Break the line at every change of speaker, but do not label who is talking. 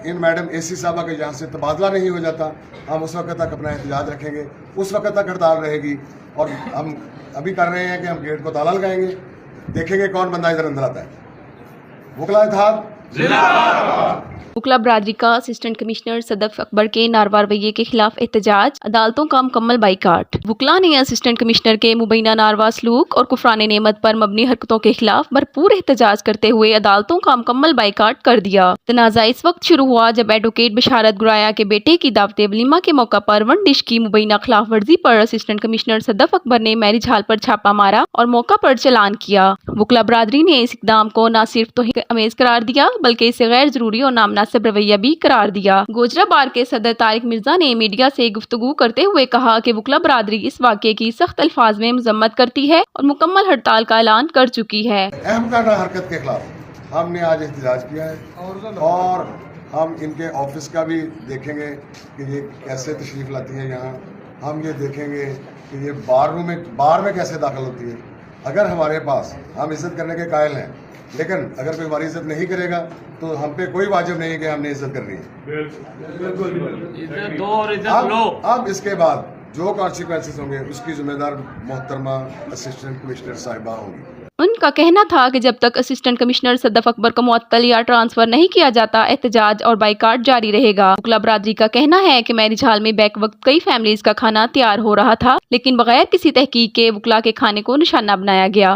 ان madam AC साहबा के यहाँ से तबादला नहीं हो जाता, हम उस वक्त तक अपना एहतजाज रखेंगे, उस वक्त तक हड़ताल रहेगी। और हम अभी कर रहे हैं कि हम गेट को ताला लगाएंगे, देखेंगे कौन बंदा इधर अंदर आता है। वकला इत्तेहाद
वकला बरादरी का असिस्टेंट कमिश्नर सदफ अकबर के नारवा रवैये के खिलाफ एहतजाज, अदालतों का मुकम्मल बाइकाट। वकला ने असिस्टेंट कमिश्नर के मुबैना नारवा सलूक और कुफरान नेमत पर मबनी हरकतों के खिलाफ भरपूर एहतजाज करते हुए अदालतों का मुकम्मल बाइकाट कर दिया। तनाज़ा इस वक्त शुरू हुआ जब एडवोकेट बशारत गुराया के बेटे की दावत वलीमा के मौका पर वन डिश की मुबैना खिलाफ वर्जी पर असिस्टेंट कमिश्नर सदफ अकबर ने मैरिज हॉल पर छापा मारा और मौका पर चलान किया। वकला बरादरी ने इस इकदाम को न सिर्फ तौहीन अमेज करार दिया बल्कि इसे गैर जरूरी और नामनासिब रवैया भी करार दिया। गोजरा बार के सदर तारिक मिर्जा ने मीडिया से गुफ्तगू करते हुए कहा कि वकला बरादरी इस वाक़े की सख्त अल्फाज में मजम्मत करती है और मुकम्मल हड़ताल का ऐलान कर चुकी है।
अहम काना हरकत के खिलाफ हमने आज एहतजाज किया है और हम इनके ऑफिस का भी देखेंगे कि ये कैसे तशरीफ लाती है यहाँ। हम ये देखेंगे कि ये बार में कैसे दाखिल होती है। अगर हमारे पास, हम इज्जत करने के कायल हैं, लेकिन अगर कोई हमारी इज्जत नहीं करेगा तो हम पे कोई वाजिब नहीं है कि हमने इज्जत करनी है।
इज्जत दो और इज्जत लो।
अब इसके बाद जो कॉन्सिक्वेंसेस होंगे उसकी जिम्मेदार मोहतरमा असिस्टेंट कमिश्नर साहिबा होंगी।
उनका कहना था कि जब तक असिस्टेंट कमिश्नर सदफ अकबर को मुअत्तल या ट्रांसफर नहीं किया जाता एहतजाज और बाइकाट जारी रहेगा। वकला बरादरी का कहना है कि मैरिज हॉल में बैक वक्त कई फैमिलीज का खाना तैयार हो रहा था, लेकिन बगैर किसी तहकीक के वकला के खाने को निशाना बनाया गया।